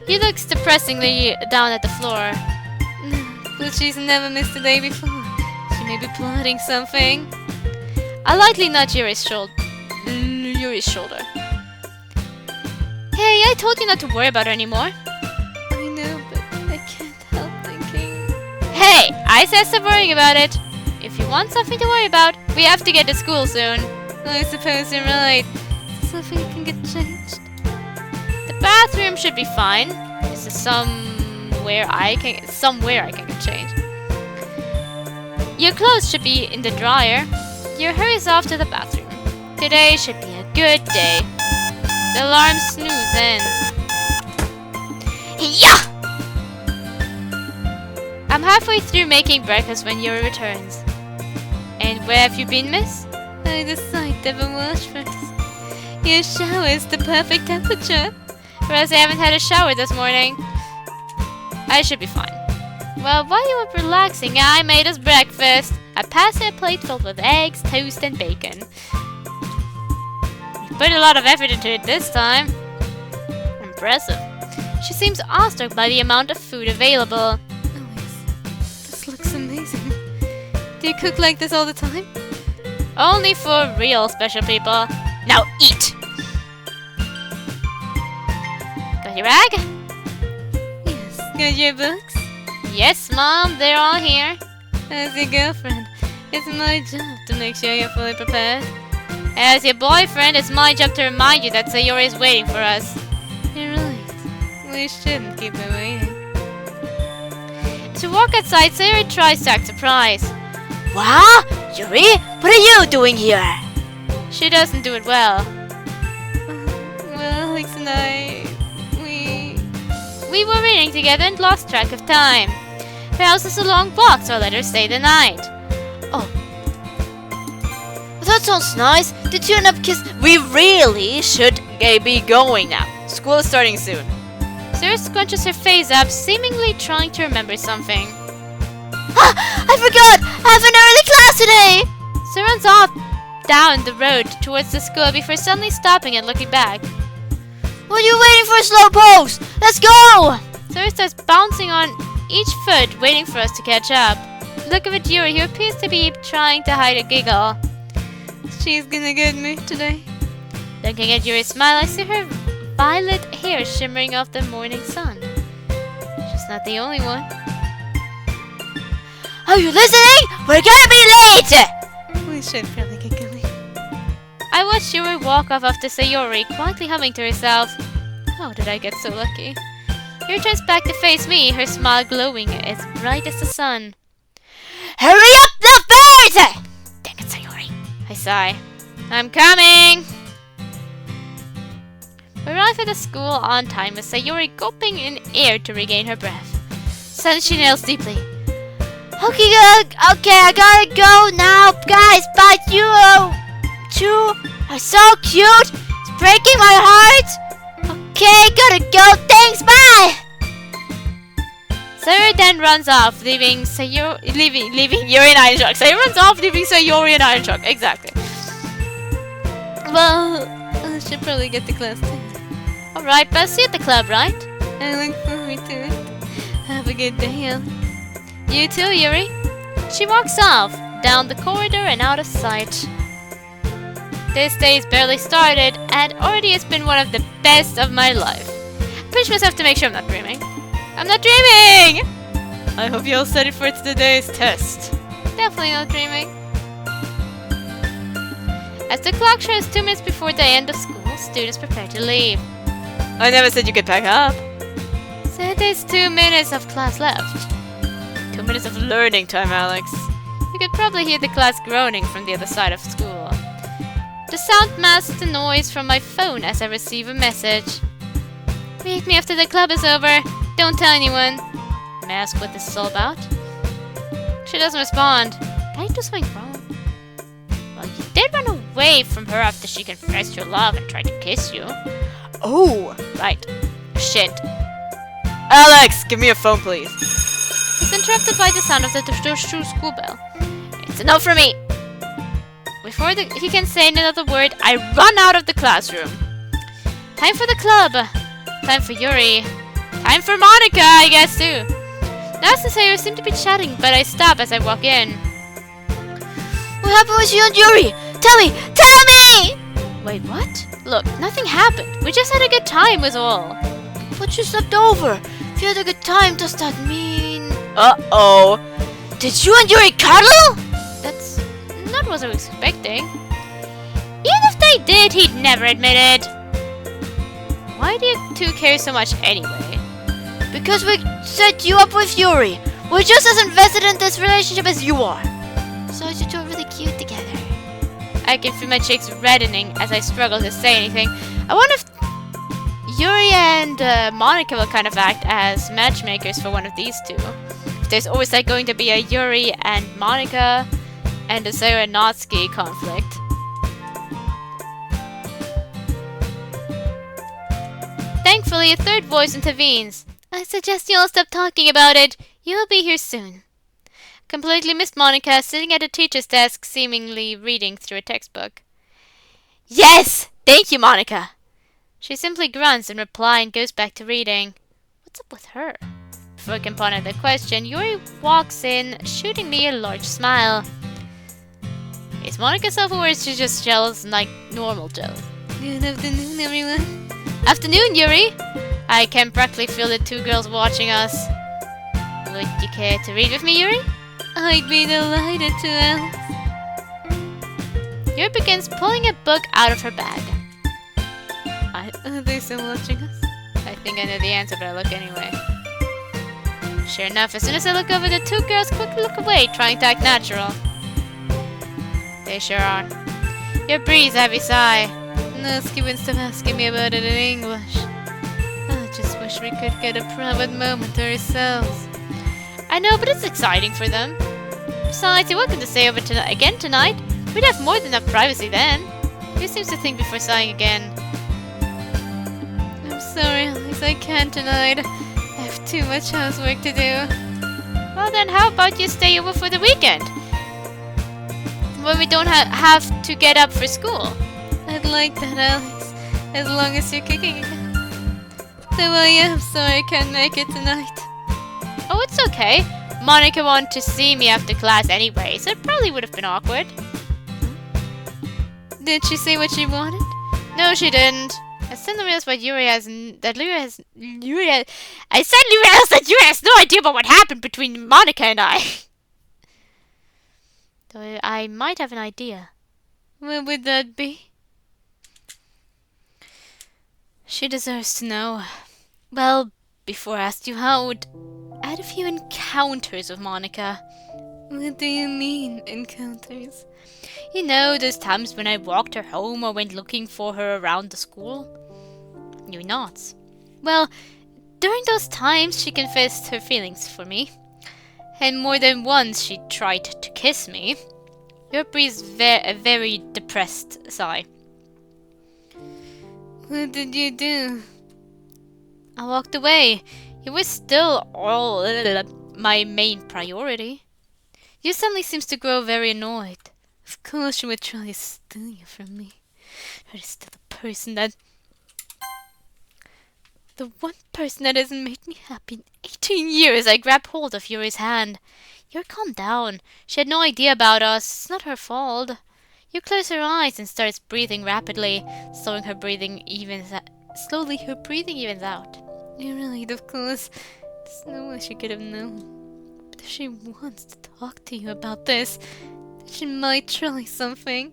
He looks depressingly down at the floor. But she's never missed a day before. She may be plotting something. I lightly nudge Yuri's shoulder. Hey, I told you not to worry about her anymore. I know, but I can't help thinking. Hey, I said stop worrying about it. If you want something to worry about, we have to get to school soon. I suppose you're right. Something can get changed. The bathroom should be fine. Is there somewhere I can get changed? Your clothes should be in the dryer. Yuri hurries off to the bathroom. Today should be a good day. The alarm snooze ends. Yeah! I'm halfway through making breakfast when Yuri returns. And where have you been, miss? I decided to have a wash first. Your shower is the perfect temperature. Whereas I haven't had a shower this morning. I should be fine. Well, while you were relaxing, I made us breakfast. I passed a plate filled with eggs, toast, and bacon. You put a lot of effort into it this time. Impressive. She seems awestruck by the amount of food available. Alex, this looks amazing. Do you cook like this all the time? Only for real special people. Now eat! Got your bag? Yes. Got your books? Yes, Mom, they're all here. As your girlfriend, it's my job to make sure you're fully prepared. As your boyfriend, it's my job to remind you that Sayori is waiting for us. You're right. We shouldn't keep her waiting. As we walk outside, Sayori tries to act surprised. Wow! Yuri, what are you doing here? She doesn't do it well. Well, Alex and I... We were reading together and lost track of time. Her house is a long walk, so I let her stay the night. Oh. That sounds nice. Did you end up kiss? We really should be going now. School is starting soon. Sarah scrunches her face up, seemingly trying to remember something. Ah! I forgot! I have an early class today! Sarah runs off down the road towards the school before suddenly stopping and looking back. What are you waiting for, slowpokes? Let's go! Sarah starts bouncing on each foot, waiting for us to catch up. Look at Yuri, who appears to be trying to hide a giggle. She's in a good mood today. Looking at Yuri's smile, I see her violet hair shimmering off the morning sun. She's not the only one. Are you listening? We're gonna be late! We should probably get going. I watched Yuri walk off after Sayori, quietly humming to herself. How did I get so lucky? Yuri turns back to face me, her smile glowing as bright as the sun. Hurry up the birds! Dang it, Sayori. I sigh. I'm coming! We arrive at the school on time with Sayori gulping in air to regain her breath. Suddenly she nails deeply. Okay, I gotta go now, guys, but you two are so cute. It's breaking my heart. Okay, gotta go. Thanks, bye. Sayori then runs off, leaving Yuri and I in shock. Sayori runs off, leaving Sayori and I in shock. Exactly. Well, I should probably get to class too. Alright, but I'll see you at the club, right? I look forward to it. Have a good day, Alex. You too, Yuri. She walks off, down the corridor and out of sight. This day's barely started, and already it's been one of the best of my life. I push myself to make sure I'm not dreaming. I'm not dreaming! I hope you all studied for today's test. Definitely not dreaming. As the clock shows 2 minutes before the end of school, students prepare to leave. I never said you could pack up. So there's 2 minutes of class left. 2 minutes of learning time, Alex. You could probably hear the class groaning from the other side of school. The sound masks the noise from my phone as I receive a message. Meet me after the club is over. Don't tell anyone. May I ask what this is all about? She doesn't respond. Did I do something wrong? Well, you did run away from her after she confessed your love and tried to kiss you. Oh, right. Shit. Alex, give me your phone, please. He's interrupted by the sound of the school bell. It's enough for me. Before he can say another word, I run out of the classroom. Time for the club. Time for Yuri. Time for Monica, I guess, too. Now since I seem to be chatting, but I stop as I walk in. What happened with you and Yuri? Tell me! Tell me! Wait, what? Look, nothing happened. We just had a good time was all. But you slept over. If you had a good time, does that mean... Uh-oh. Did you and Yuri cuddle? That's not what I was expecting. Even if they did, he'd never admit it. Why do you two care so much anyway? Because we set you up with Yuri. We're just as invested in this relationship as you are. So you two are really cute together. I can feel my cheeks reddening as I struggle to say anything. I wonder if Yuri and Monica will kind of act as matchmakers for one of these two. If there's always like going to be a Yuri and Monica and a Sarah Natsuki conflict. Thankfully, a third voice intervenes. I suggest you all stop talking about it. You'll be here soon. Completely missed Monica sitting at a teacher's desk, seemingly reading through a textbook. Yes! Thank you, Monica! She simply grunts in reply and goes back to reading. What's up with her? Before I can ponder the question, Yuri walks in, shooting me a large smile. Is Monica self-aware or is she just jealous like normal jealous? Good afternoon, everyone. Afternoon, Yuri! I can practically feel the two girls watching us. Would you care to read with me, Yuri? I'd be delighted to, Alex. Yuri begins pulling a book out of her bag. Are they still watching us? I think I know the answer, but I look anyway. Sure enough, as soon as I look over, the two girls quickly look away, trying to act natural. They sure are. Yuri breathes a heavy sigh. Natsuki wouldn't stop asking me about it in English. I just wish we could get a private moment to ourselves. I know, but it's exciting for them. Besides, you're welcome to stay over again tonight. We'd have more than enough privacy then. He seems to think before sighing again. I'm sorry, Alex, I can't tonight. I have too much housework to do. Well then, how about you stay over for the weekend? When we don't have to get up for school. I'd like that, Alex. As long as you're kicking again. Though I am sorry I can't make it tonight. Oh, it's okay. Monica wanted to see me after class anyway, so it probably would have been awkward. Did she say what she wanted? No, she didn't. I suddenly realized what Yuri has that Yuri has no idea about what happened between Monica and I. Though I might have an idea. What would that be? She deserves to know. Well, before I asked you out, I had a few encounters with Monica. What do you mean, encounters? You know, those times when I walked her home or went looking for her around the school? You nods. Well, during those times she confessed her feelings for me. And more than once she tried to kiss me. Your breathes a very depressed sigh. What did you do? I walked away. It was still all my main priority. You suddenly seems to grow very annoyed. Of course she would try to steal you from me. But it's still the person that... The one person that hasn't made me happy in 18 years. I grabbed hold of Yuri's hand. Yuri, calm down. She had no idea about us. It's not her fault. Yuri closes her eyes and starts breathing rapidly, slowly her breathing evens out. You're right, of course. There's no way she could have known. But if she wants to talk to you about this, then she might try something.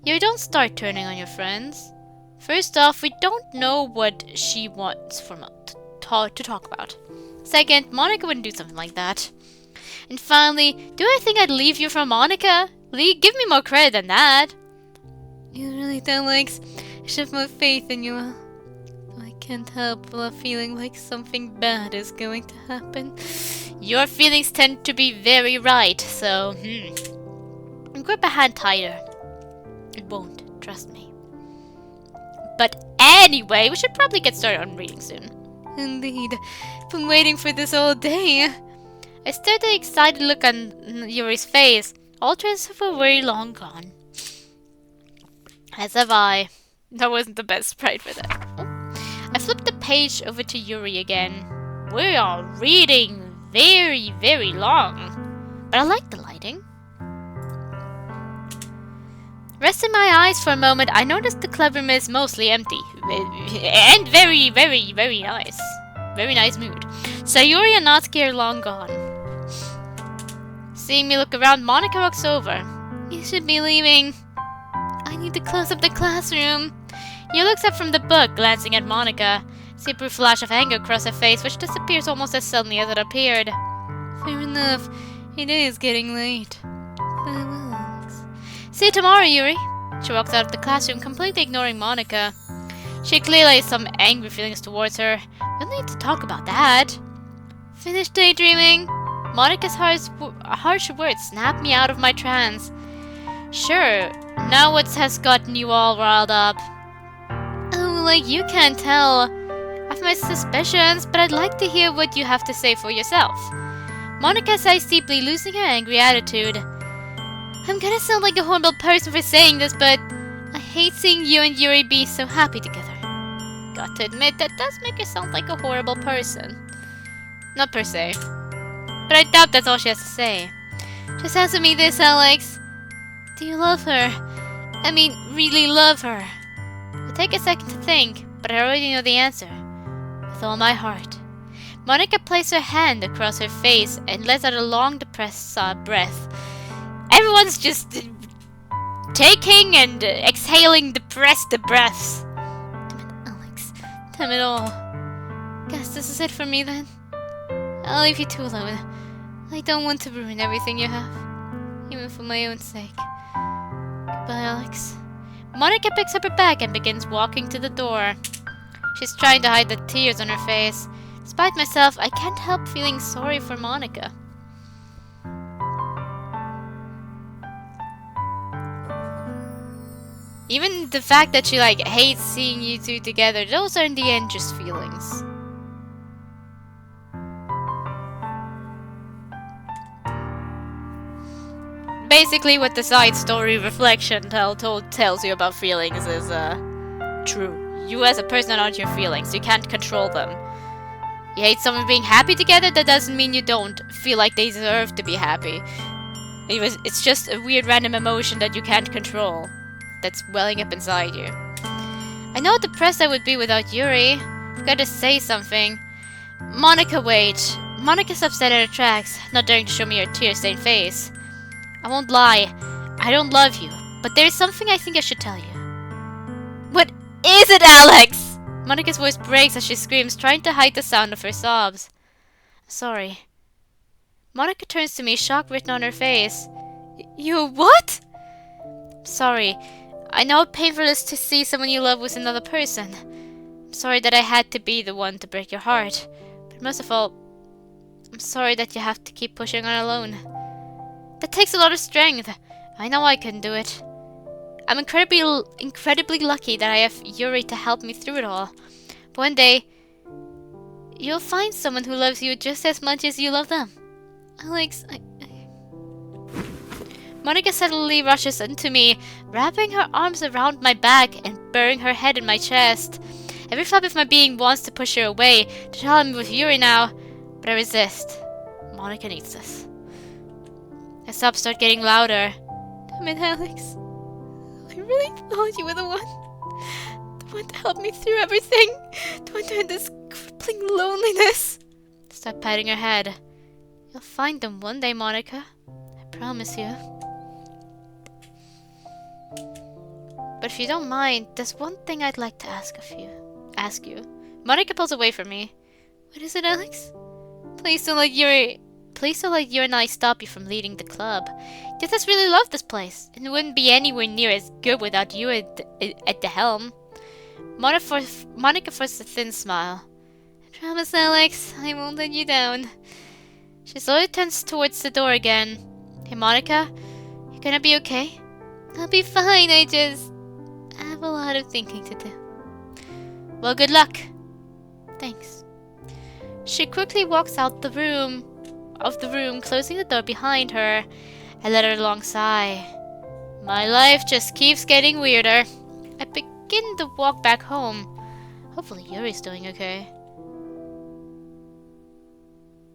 You don't start turning on your friends. First off, we don't know what she wants from to talk about. Second, Monica wouldn't do something like that. And finally, do I think I'd leave you for Monica? Give me more credit than that. You really don't like I should have more faith in you. I can't help but feeling like something bad is going to happen. Your feelings tend to be very right, so grip a hand tighter. It won't, trust me. But anyway, we should probably get started on reading soon. Indeed. I've been waiting for this all day. I stared at the excited look on Yuri's face. All traces were very long gone. As have I. That wasn't the best sprite for that. I flipped the page over to Yuri again. We are reading very, very long. But I like the lighting. Resting my eyes for a moment, I noticed the club room is mostly empty. And very, very, very nice. Very nice mood. Sayuri and Natsuki are long gone. Seeing me look around, Monica walks over. You should be leaving. I need to close up the classroom. He looks up from the book, glancing at Monica. See a brief flash of anger across her face, which disappears almost as suddenly as it appeared. Fair enough. It is getting late. Farewell. See you tomorrow, Yuri. She walks out of the classroom, completely ignoring Monica. She clearly has some angry feelings towards her. We don't need to talk about that. Finished daydreaming? Monica's harsh words snapped me out of my trance. Sure, now what has gotten you all riled up? Oh, like you can't tell. I've my suspicions, but I'd like to hear what you have to say for yourself. Monica sighs deeply, losing her angry attitude. I'm gonna sound like a horrible person for saying this, but I hate seeing you and Yuri be so happy together. Got to admit, that does make her sound like a horrible person. Not per se. But I doubt that's all she has to say. Just answer me this, Alex. Do you love her? I mean, really love her? I take a second to think, but I already know the answer. With all my heart. Monica placed her hand across her face and lets out a long, depressed breath. Everyone's just taking and exhaling depressed breaths. Damn it, Alex. Damn it all. Guess this is it for me then. I'll leave you two alone. I don't want to ruin everything you have. Even for my own sake. Goodbye, Alex. Monica picks up her bag and begins walking to the door. She's trying to hide the tears on her face. Despite myself, I can't help feeling sorry for Monica. Even the fact that she hates seeing you two together, those are in the end just feelings. Basically what the side story reflection tells you about feelings is true. You as a person aren't your feelings, you can't control them. You hate someone being happy together, that doesn't mean you don't feel like they deserve to be happy. It's just a weird random emotion that you can't control. That's welling up inside you. I know how depressed I would be without Yuri. I've got to say something. Monica, wait. Monica's upset at her tracks, not daring to show me her tear-stained face. I won't lie. I don't love you, but there's something I think I should tell you. What is it, Alex? Monica's voice breaks as she screams, trying to hide the sound of her sobs. Sorry. Monica turns to me, shock written on her face. You what? Sorry. I know how painful it is to see someone you love with another person. I'm sorry that I had to be the one to break your heart. But most of all, I'm sorry that you have to keep pushing on alone. That takes a lot of strength. I know I couldn't do it. I'm incredibly lucky that I have Yuri to help me through it all. But one day, you'll find someone who loves you just as much as you love them. Alex, Monica suddenly rushes into me, wrapping her arms around my back and burying her head in my chest. Every fiber of my being wants to push her away, to tell I'm with Yuri now, but I resist. Monica needs this. My sobs start getting louder. Damn it, Alex. I really thought you were the one to help me through everything. The one to end this crippling loneliness. Stop patting her head. You'll find them one day, Monica. I promise you. But if you don't mind, there's one thing I'd like to ask you. Monica pulls away from me. What is it, Alex? Please don't let Yuri and I stop you from leading the club. You just really love this place, and it wouldn't be anywhere near as good without you at the helm. Monica forced a thin smile. I promise, Alex, I won't let you down. She slowly turns towards the door again. Hey, Monica, you gonna be okay? I'll be fine, I have a lot of thinking to do. Well, good luck. Thanks. She quickly walks out of the room, closing the door behind her. I let her long sigh. My life just keeps getting weirder. I begin to walk back home. Hopefully Yuri's doing okay.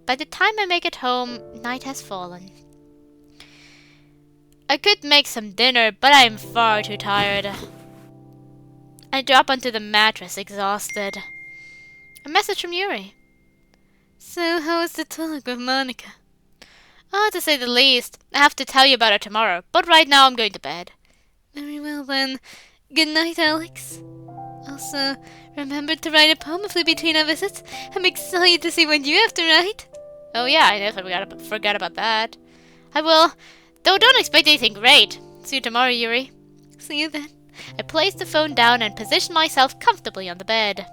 By the time I make it home, night has fallen. I could make some dinner, but I am far too tired. I drop onto the mattress, exhausted. A message from Yuri. So, how was the talk with Monica? Oh, to say the least. I have to tell you about it tomorrow, but right now I'm going to bed. Very well then. Good night, Alex. Also, remember to write a poem between our visits. I'm excited to see what you have to write. Oh yeah, I never forgot about that. I will, though don't expect anything great. See you tomorrow, Yuri. See you then. I place the phone down and position myself comfortably on the bed.